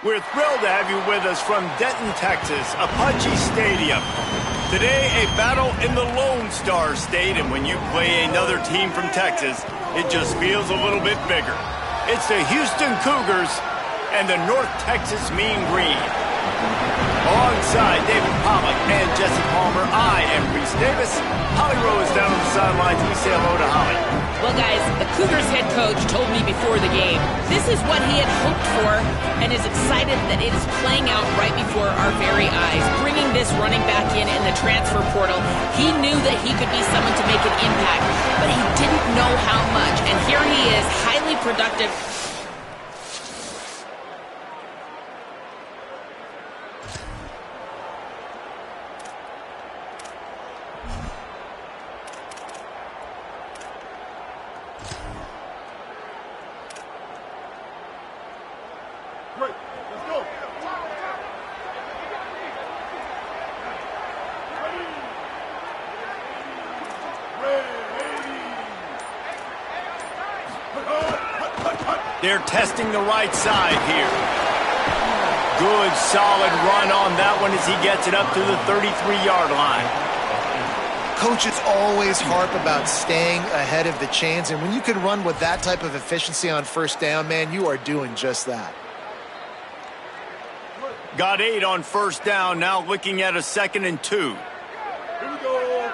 We're thrilled to have you with us from Denton, Texas, Apache Stadium. Today, a battle in the Lone Star State, and when you play another team from Texas, it just feels a little bit bigger. It's the Houston Cougars and the North Texas Mean Green. Alongside David Pollack and Jesse Palmer, I am Reese Davis. Holly Rowe is down on the sidelines. We say hello to Holly. Well, guys, the Cougars head coach told me before the game this is what he had hoped for and is excited that it is playing out right before our very eyes. Bringing this running back in the transfer portal, he knew that he could be someone to make an impact, but he didn't know how much. And here he is, highly productive. They're testing the right side here. Good, solid run on that one as he gets it up to the 33-yard line. Coaches always harp about staying ahead of the chains, and when you can run with that type of efficiency on first down, man, you are doing just that. Got 8 on first down, now looking at a 2nd and 2. Here we go.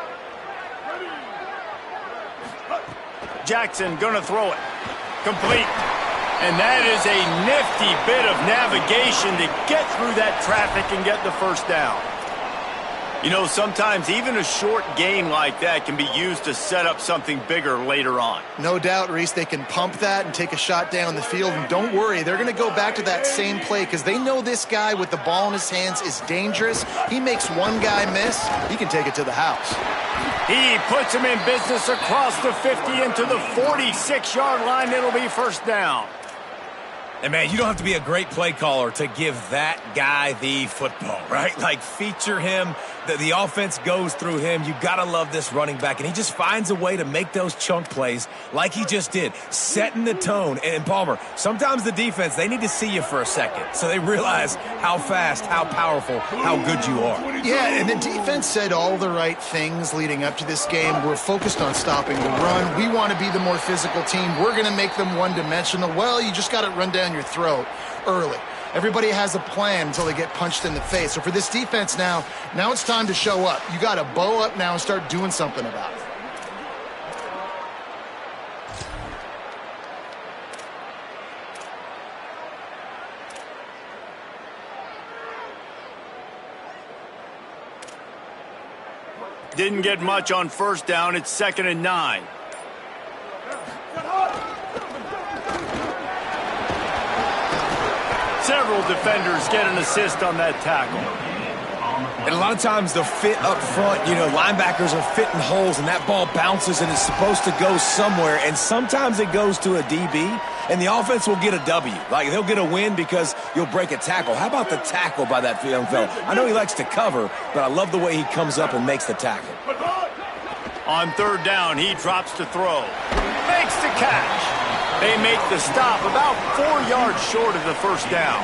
Ready. Jackson gonna throw it. Complete. And that is a nifty bit of navigation to get through that traffic and get the first down. You know, sometimes even a short gain like that can be used to set up something bigger later on. No doubt, Reese, they can pump that and take a shot down the field. And don't worry, they're going to go back to that same play because they know this guy with the ball in his hands is dangerous. He makes one guy miss, he can take it to the house. He puts him in business across the 50 into the 46-yard line. It'll be first down. And, man, you don't have to be a great play caller to give that guy the football, right? Like, feature him. The offense goes through him. You got to love this running back. And he just finds a way to make those chunk plays like he just did, setting the tone. And, Palmer, sometimes the defense, they need to see you for a second so they realize how fast, how powerful, how good you are. Yeah, and the defense said all the right things leading up to this game. We're focused on stopping the run. We want to be the more physical team. We're going to make them one-dimensional. Well, you just got to run down your throat early. Everybody has a plan until they get punched in the face. So for this defense now it's time to show up. You got to bow up now and start doing something about it. Didn't get much on first down. It's 2nd and 9. Several defenders get an assist on that tackle. And a lot of times the fit up front, you know, linebackers are fitting holes and that ball bounces and it's supposed to go somewhere. And sometimes it goes to a DB and the offense will get a W. Like they'll get a win because you'll break a tackle. How about the tackle by that young fella? I know he likes to cover, but I love the way he comes up and makes the tackle. On third down, he drops to throw. Makes the catch. They make the stop about 4 yards short of the first down.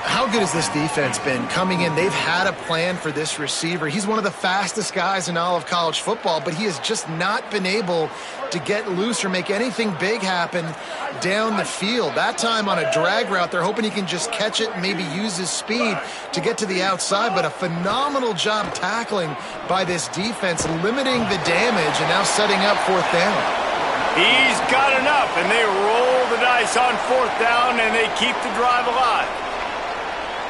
How good has this defense been coming in? They've had a plan for this receiver. He's one of the fastest guys in all of college football, but he has just not been able to get loose or make anything big happen down the field. That time on a drag route, they're hoping he can just catch it and maybe use his speed to get to the outside, but a phenomenal job tackling by this defense, limiting the damage and now setting up fourth down. He's got enough, and they roll the dice on fourth down, and they keep the drive alive.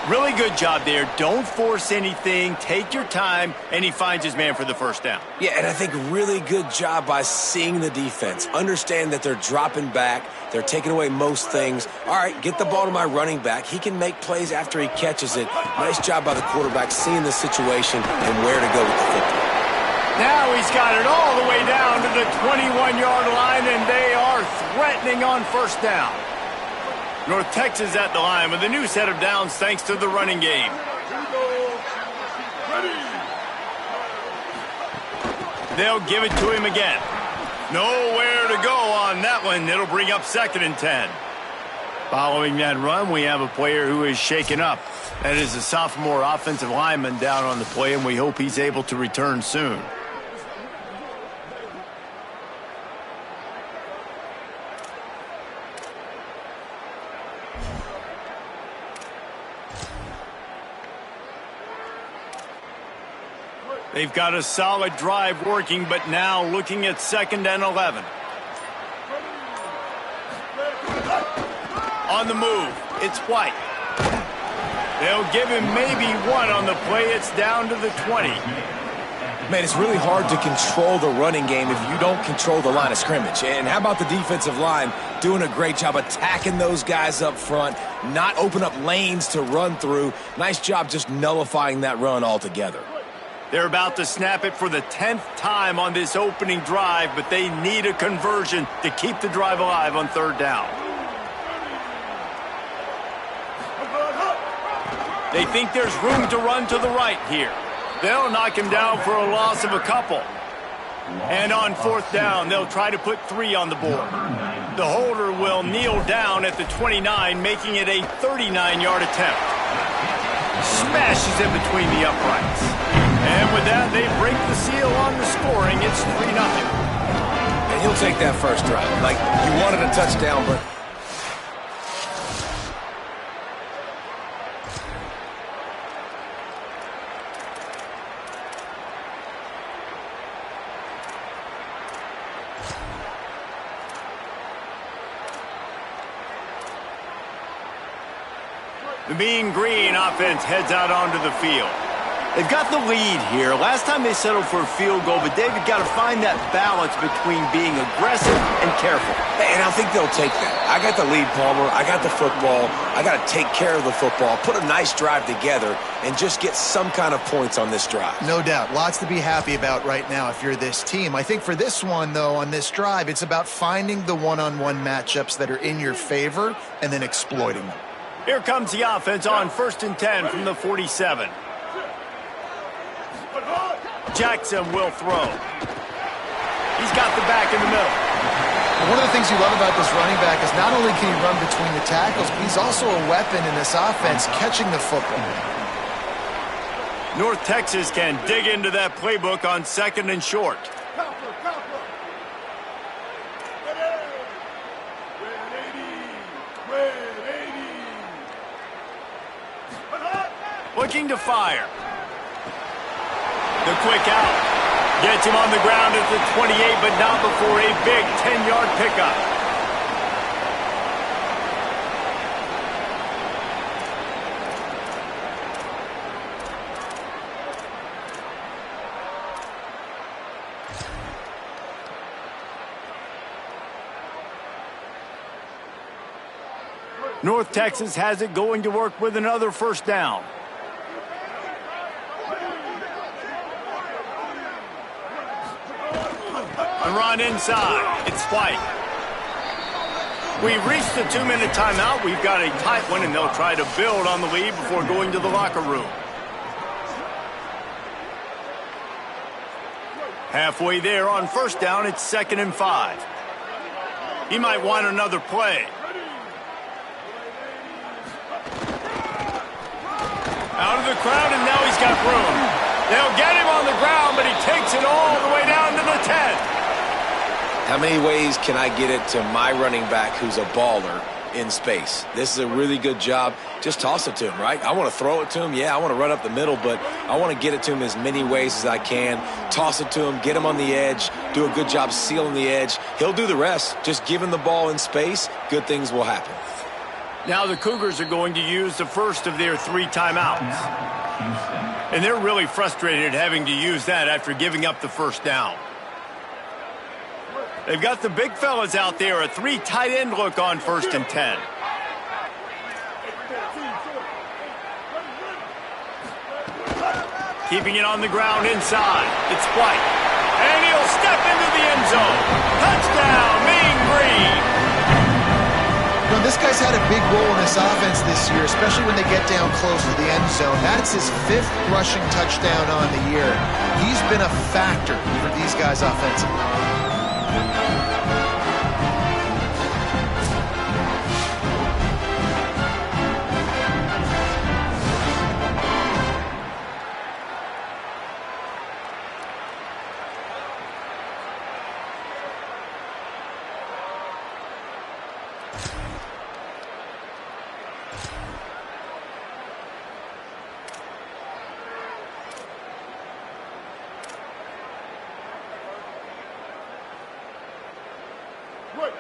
Really good job there. Don't force anything. Take your time, and he finds his man for the first down. Yeah, and I think really good job by seeing the defense. Understand that they're dropping back. They're taking away most things. All right, get the ball to my running back. He can make plays after he catches it. Nice job by the quarterback seeing the situation and where to go with the football. Now he's got it all the way down to the 21-yard line, and they are threatening on first down. North Texas at the line with a new set of downs thanks to the running game. Here we go. Ready. They'll give it to him again. Nowhere to go on that one. It'll bring up 2nd and 10. Following that run, we have a player who is shaken up. That is a sophomore offensive lineman down on the play, and we hope he's able to return soon. They've got a solid drive working, but now looking at 2nd and 11. On the move, it's White. They'll give him maybe one on the play. It's down to the 20. Man, it's really hard to control the running game if you don't control the line of scrimmage. And how about the defensive line doing a great job attacking those guys up front, not open up lanes to run through. Nice job just nullifying that run altogether. They're about to snap it for the 10th time on this opening drive, but they need a conversion to keep the drive alive on 3rd down. They think there's room to run to the right here. They'll knock him down for a loss of a couple. And on 4th down, they'll try to put 3 on the board. The holder will kneel down at the 29, making it a 39-yard attempt. Smashes in between the uprights. And with that, they break the seal on the scoring. It's 3-0. And he'll take that first drive. Like, you wanted a touchdown, but... The Mean Green offense heads out onto the field. They've got the lead here. Last time they settled for a field goal, but they've got to find that balance between being aggressive and careful. And I think they'll take that. I got the lead, Palmer. I got the football. I got to take care of the football, put a nice drive together, and just get some kind of points on this drive. No doubt. Lots to be happy about right now if you're this team. I think for this one, though, on this drive, it's about finding the one-on-one matchups that are in your favor and then exploiting them. Here comes the offense on 1st and 10 from the 47. Jackson will throw. He's got the back in the middle. One of the things you love about this running back is not only can he run between the tackles, but he's also a weapon in this offense catching the football. North Texas can dig into that playbook on 2nd and short. Looking to fire. The quick out. Gets him on the ground at the 28, but not before a big 10-yard pickup. North Texas has it going to work with another 1st down. A run inside. It's White. We've reached the 2-minute timeout. We've got a tight one, and they'll try to build on the lead before going to the locker room. Halfway there on 1st down, it's 2nd and 5. He might want another play. Out of the crowd, and now he's got room. They'll get him on the ground, but he takes it all the way down to the 10. How many ways can I get it to my running back who's a baller in space? This is a really good job. Just toss it to him, right? I want to throw it to him. Yeah, I want to run up the middle, but I want to get it to him as many ways as I can. Toss it to him, get him on the edge, do a good job sealing the edge. He'll do the rest. Just give him the ball in space, good things will happen. Now the Cougars are going to use the first of their 3 timeouts. And they're really frustrated having to use that after giving up the 1st down. They've got the big fellas out there, a 3 tight end look on 1st and 10. Keeping it on the ground inside. It's White. And he'll step into the end zone. Touchdown, Mean Green. You know, this guy's had a big role in this offense this year, especially when they get down close to the end zone. That's his 5th rushing touchdown on the year. He's been a factor for these guys offensively.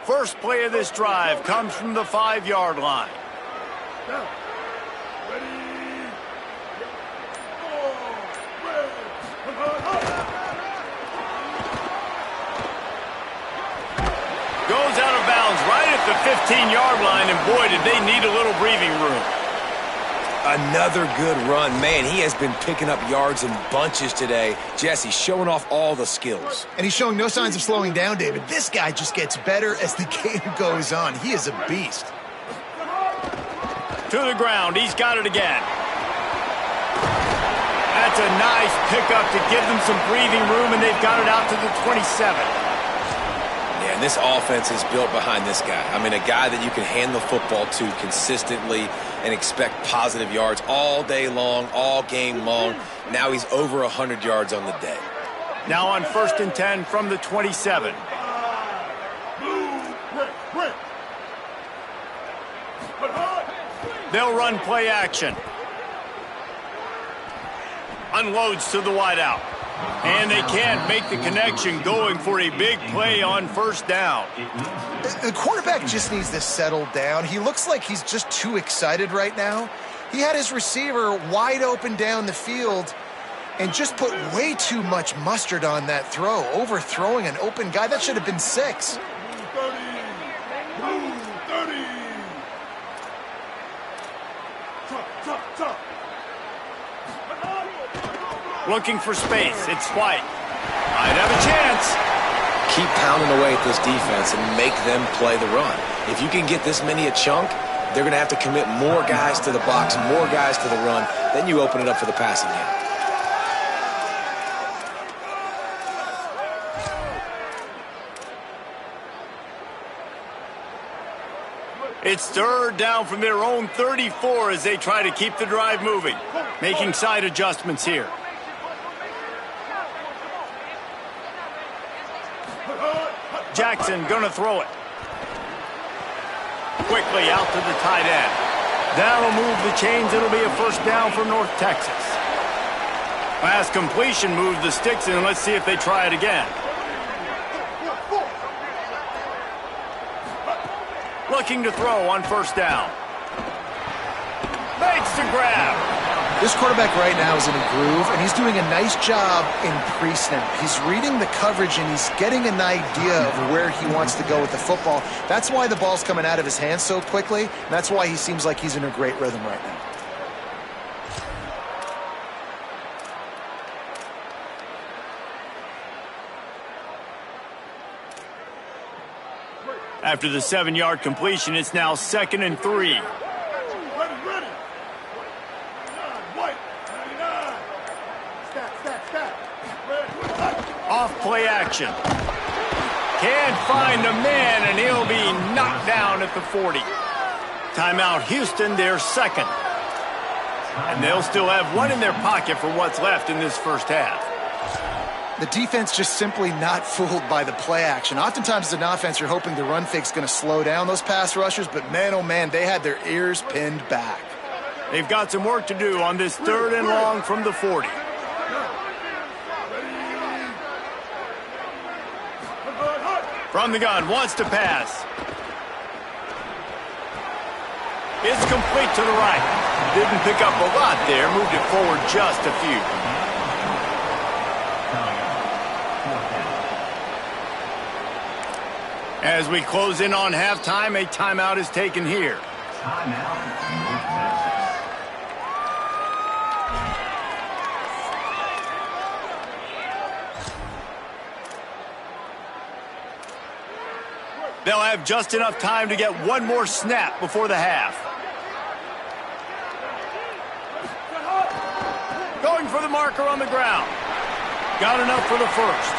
First play of this drive comes from the 5-yard line. Down. Ready. Goes out of bounds right at the 15-yard line, and boy, did they need a little breathing room. Another good run. Man, he has been picking up yards in bunches today. Jesse showing off all the skills. And he's showing no signs of slowing down, David. This guy just gets better as the game goes on. He is a beast. To the ground. He's got it again. That's a nice pickup to give them some breathing room, and they've got it out to the 27. Yeah, and this offense is built behind this guy. I mean, a guy that you can hand the football to consistently and expect positive yards all day long, all game long. Now he's over 100 yards on the day. Now on 1st and 10 from the 27. They'll run play action. Unloads to the wideout. And they can't make the connection, going for a big play on 1st down. The quarterback just needs to settle down. He looks like he's just too excited right now. He had his receiver wide open down the field and just put way too much mustard on that throw, overthrowing an open guy. That should have been 6. 30. Top. Looking for space. It's White. Might have a chance. Keep pounding away at this defense and make them play the run. If you can get this many a chunk, they're going to have to commit more guys to the box, more guys to the run. Then you open it up for the passing game. It's 3rd down from their own 34 as they try to keep the drive moving. Making side adjustments here. Jackson gonna throw it. Quickly out to the tight end. That'll move the chains. It'll be a 1st down for North Texas. Pass completion moved the sticks in. Let's see if they try it again. Looking to throw on 1st down. Makes the grab. This quarterback right now is in a groove, and he's doing a nice job in pre-snap. He's reading the coverage, and he's getting an idea of where he wants to go with the football. That's why the ball's coming out of his hands so quickly, and that's why he seems like he's in a great rhythm right now. After the 7-yard completion, it's now 2nd and 3. Ready. White. 99. Stack. Off play action. Can't find a man, and he'll be knocked down at the 40. Timeout Houston, their 2nd. And they'll still have one in their pocket for what's left in this 1st half. The defense just simply not fooled by the play action. Oftentimes as an offense, you're hoping the run fake's going to slow down those pass rushers, but man, oh man, they had their ears pinned back. They've got some work to do on this 3rd and long from the 40. From the gun, wants to pass. It's complete to the right. Didn't pick up a lot there, moved it forward just a few. As we close in on halftime, a timeout is taken here. They'll have just enough time to get one more snap before the half. Going for the marker on the ground. Got enough for the 1st.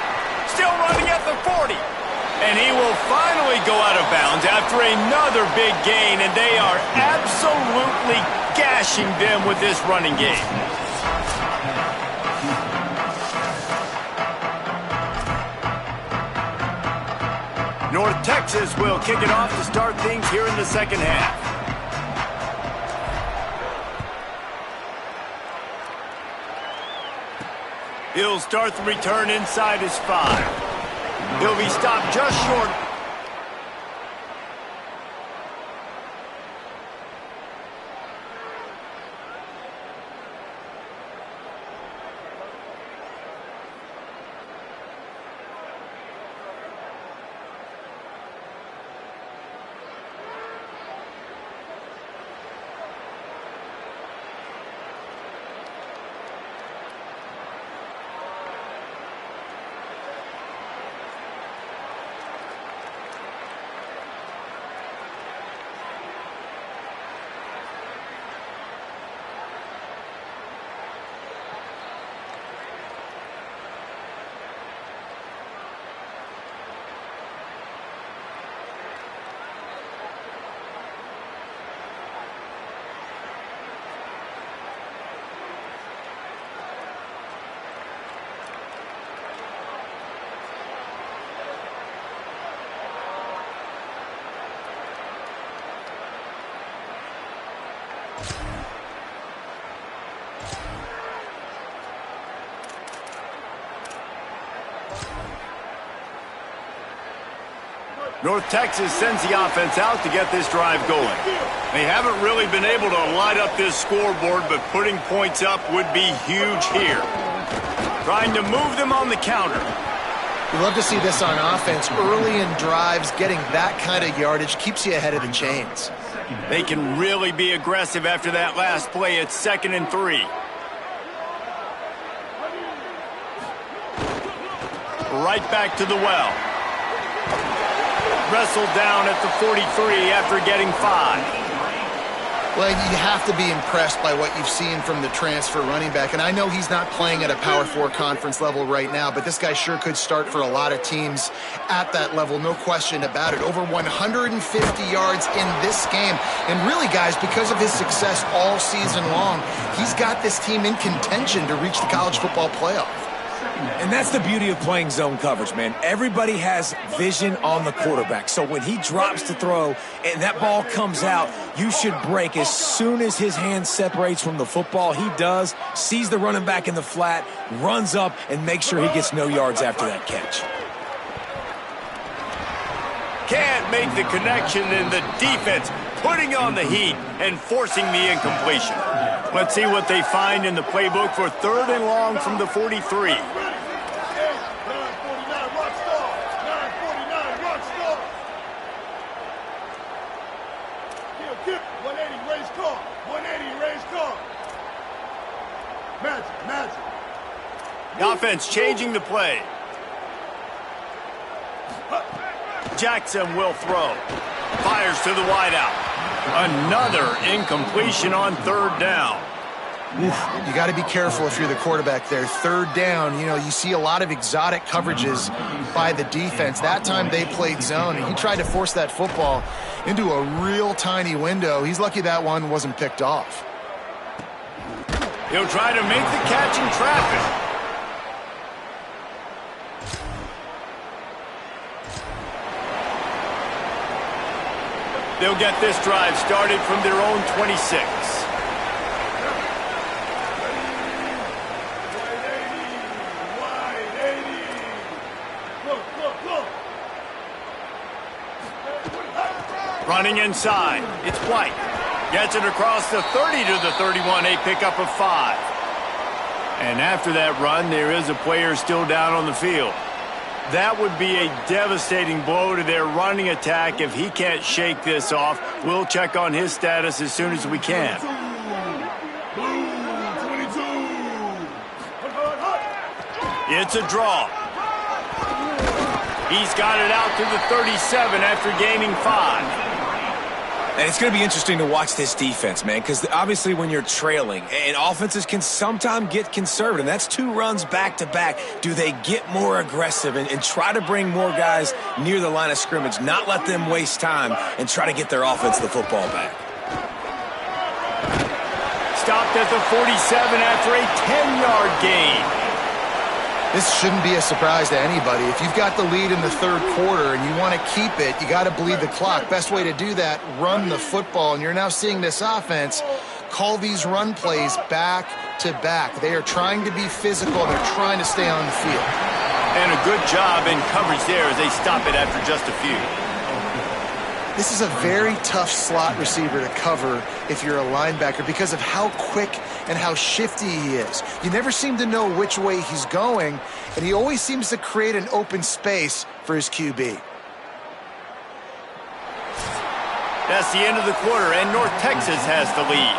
Still running at the 40. And he will finally go out of bounds after another big gain, and they are absolutely gashing them with this running game. North Texas will kick it off to start things here in the 2nd half. He'll start the return inside his 5. He'll be stopped just short. North Texas sends the offense out to get this drive going. They haven't really been able to light up this scoreboard, but putting points up would be huge here. Trying to move them on the counter. You love to see this on offense. Early in drives, getting that kind of yardage keeps you ahead of the chains. They can really be aggressive after that last play. It's 2nd and 3. Right back to the well. Wrestled down at the 43 after getting 5. Well, you have to be impressed by what you've seen from the transfer running back. And I know he's not playing at a Power 4 conference level right now, but this guy sure could start for a lot of teams at that level, no question about it. Over 150 yards in this game. And really, guys, because of his success all season long, he's got this team in contention to reach the college football playoff. And that's the beauty of playing zone coverage, man. Everybody has vision on the quarterback. So when he drops to throw and that ball comes out, you should break as soon as his hand separates from the football. He does, sees the running back in the flat, runs up, and makes sure he gets no yards after that catch. Can't make the connection, and the defense putting on the heat and forcing the incompletion. Let's see what they find in the playbook for 3rd and long from the 43. 9:49, rock star. 9:49, rock star. Kill, 180, raise car. 180, raise car. Magic. The offense changing the play. Jackson will throw. Fires to the wideout. Another incompletion on 3rd down. You got to be careful if you're the quarterback there. 3rd down, you see a lot of exotic coverages by the defense. That time they played zone, and he tried to force that football into a real tiny window. He's lucky that one wasn't picked off. He'll try to make the catch in traffic. They'll get this drive started from their own 26. Running inside, it's White. Gets it across the 30 to the 31, a pickup of 5. And after that run, there is a player still down on the field. That would be a devastating blow to their running attack if he can't shake this off. We'll check on his status as soon as we can. It's a draw. He's got it out to the 37 after gaining 5. And it's going to be interesting to watch this defense, man, because obviously when you're trailing, and offenses can sometimes get conservative, and that's 2 runs back-to-back. Do they get more aggressive and try to bring more guys near the line of scrimmage, not let them waste time, and try to get their offense the football back? Stopped at the 47 after a 10-yard gain. This shouldn't be a surprise to anybody. If you've got the lead in the 3rd quarter and you want to keep it, you got to bleed the clock. Best way to do that, run the football. And you're now seeing this offense call these run plays back to back. They are trying to be physical. They're trying to stay on the field. And a good job in coverage there as they stop it after just a few. This is a very tough slot receiver to cover if you're a linebacker because of how quick and how shifty he is. You never seem to know which way he's going, and he always seems to create an open space for his QB. That's the end of the quarter, and North Texas has the lead.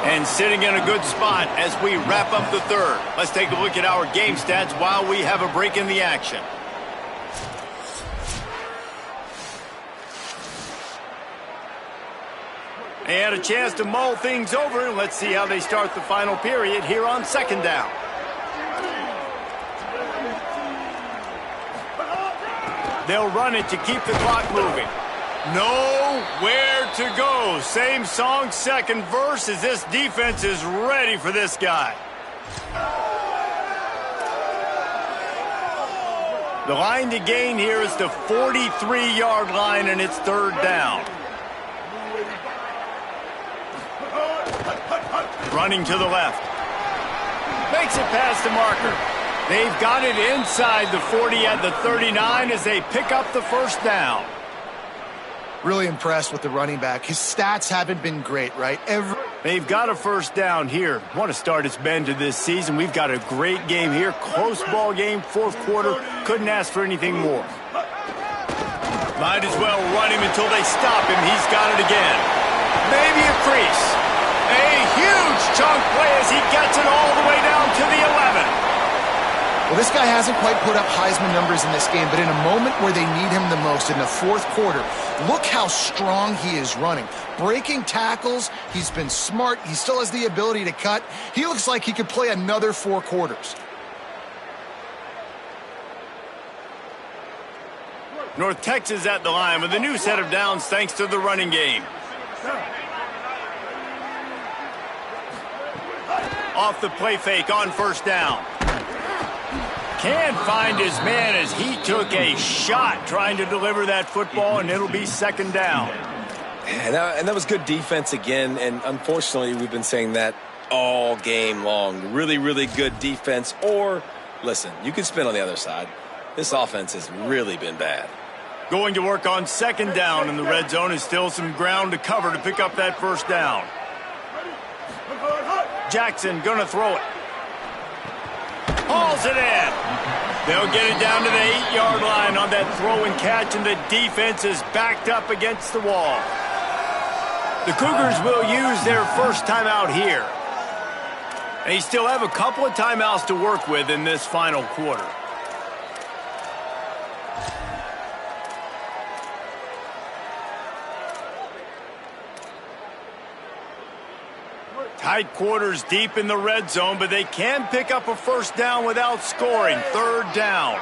And sitting in a good spot as we wrap up the 3rd. Let's take a look at our game stats while we have a break in the action. They had a chance to mull things over. Let's see how they start the final period here on 2nd down. They'll run it to keep the clock moving. Nowhere to go. Same song, 2nd verse, as this defense is ready for this guy. The line to gain here is the 43-yard line, and it's 3rd down. Running to the left. Makes it past the marker. They've got it inside the 40 at the 39 as they pick up the first down. Really impressed with the running back. His stats haven't been great, right? They've got a first down here. What a start it's been to this season. We've got a great game here. Close ball game, fourth quarter. Couldn't ask for anything more. Might as well run him until they stop him. He's got it again. Maybe a crease. A huge chunk play as he gets it all the way down to the 11. Well, this guy hasn't quite put up Heisman numbers in this game, but in a moment where they need him the most, in the fourth quarter, look how strong he is running. Breaking tackles, he's been smart, he still has the ability to cut. He looks like he could play another 4 quarters. North Texas at the line with a new set of downs thanks to the running game. Off the play fake on first down. Can't find his man as he took a shot trying to deliver that football, and it'll be second down. And that was good defense again, and unfortunately we've been saying that all game long. Really, really good defense. Or, listen, you can spin on the other side. This offense has really been bad. Going to work on second down, and the red zone is still some ground to cover to pick up that first down. Jackson gonna throw it. Hauls it in. They'll get it down to the 8-yard line on that throw and catch, and the defense is backed up against the wall. The Cougars will use their first timeout here. They still have a couple of timeouts to work with in this final quarter. Tight quarters deep in the red zone, but they can pick up a first down without scoring. Third down. Runs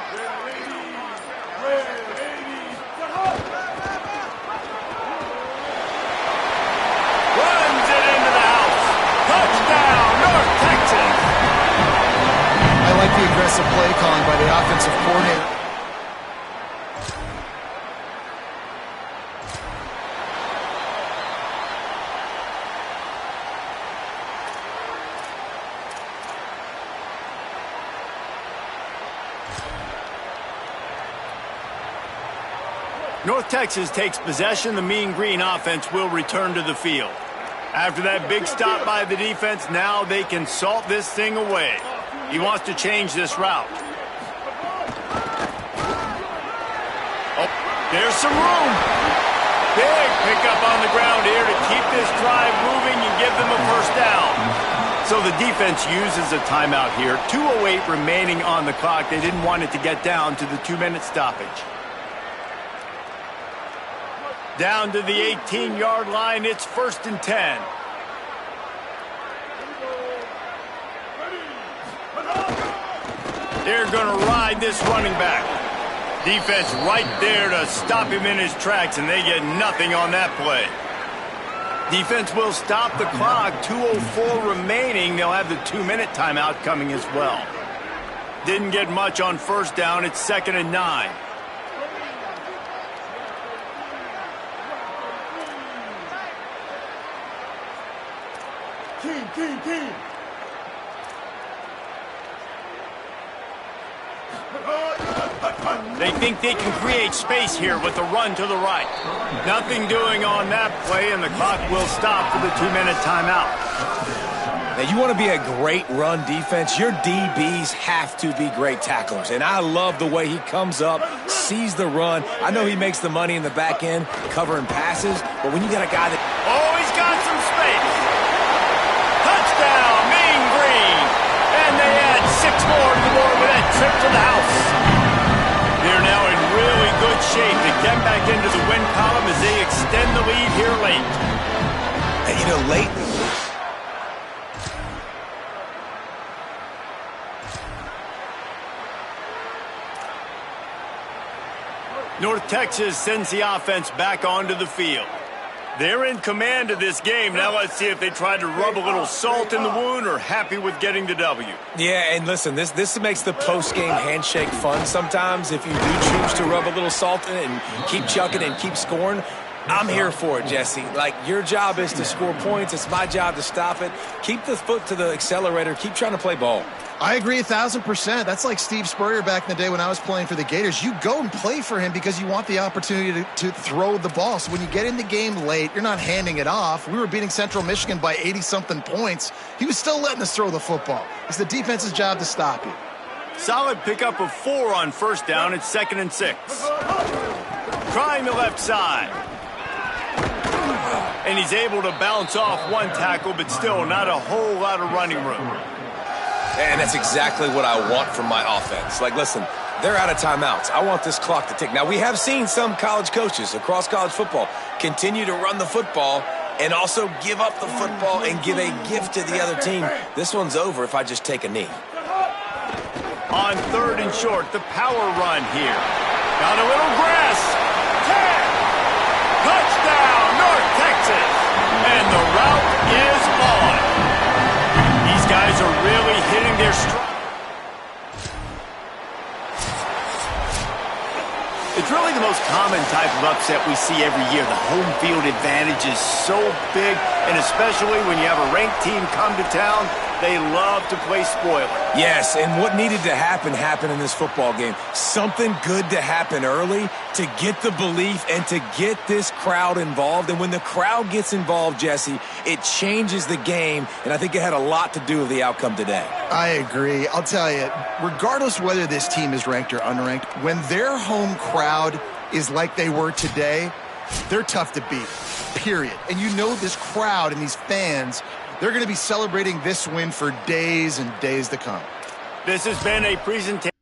it into the house. Touchdown, North Texas. I like the aggressive play calling by the offensive coordinator. North Texas takes possession. The Mean Green offense will return to the field. After that big stop by the defense, now they can salt this thing away. He wants to change this route. Oh, there's some room. Big pickup on the ground here to keep this drive moving and give them a first down. So the defense uses a timeout here. 2:08 remaining on the clock. They didn't want it to get down to the 2-minute stoppage. Down to the 18-yard line, it's 1st and 10. They're going to ride this running back. Defense right there to stop him in his tracks, and they get nothing on that play. Defense will stop the clock. 2:04 remaining. They'll have the 2-minute timeout coming as well. Didn't get much on first down. It's 2nd and 9. Team. They think they can create space here with the run to the right. Nothing doing on that play, and the clock will stop for the 2-minute timeout. Now, you want to be a great run defense, your DBs have to be great tacklers. And I love the way he comes up, sees the run. I know he makes the money in the back end covering passes, but when you got a guy that... Oh, he's got some space. Touchdown, Mean Green. And they add 6 more to the board with that trip to the house. They're now in really good shape to get back into the win column as they extend the lead here late. And, you know, late... North Texas sends the offense back onto the field. They're in command of this game. Now let's see if they try to rub a little salt in the wound or happy with getting the W. Yeah, and listen, this makes the post-game handshake fun sometimes if you do choose to rub a little salt in it and keep chucking and keep scoring. I'm here for it, Jesse. Like, your job is to score points. It's my job to stop it. Keep the foot to the accelerator. Keep trying to play ball. I agree 1,000%. That's like Steve Spurrier back in the day when I was playing for the Gators. You go and play for him because you want the opportunity to throw the ball. So when you get in the game late, you're not handing it off. We were beating Central Michigan by 80-something points. He was still letting us throw the football. It's the defense's job to stop you. Solid pickup of 4 on first down. It's 2nd and 6. Trying the left side. And he's able to bounce off one tackle, but still not a whole lot of running room. And that's exactly what I want from my offense. Like, listen, they're out of timeouts. I want this clock to tick. Now, we have seen some college coaches across college football continue to run the football and also give up the football and give a gift to the other team. This one's over if I just take a knee. On 3rd and short, the power run here. Got a little grass. 10. Touchdown, North Texas. And the route is on. These guys are really hitting their stride. It's really the most common type of upset we see every year. The home field advantage is so big, and especially when you have a ranked team come to town, they love to play spoiler. Yes, and what needed to happen happened in this football game. Something good to happen early to get the belief and to get this crowd involved. And when the crowd gets involved, Jesse, it changes the game, and I think it had a lot to do with the outcome today. I agree. I'll tell you, regardless whether this team is ranked or unranked, when their home crowd is like they were today, they're tough to beat, period. And you know this crowd and these fans, they're going to be celebrating this win for days and days to come. This has been a presentation.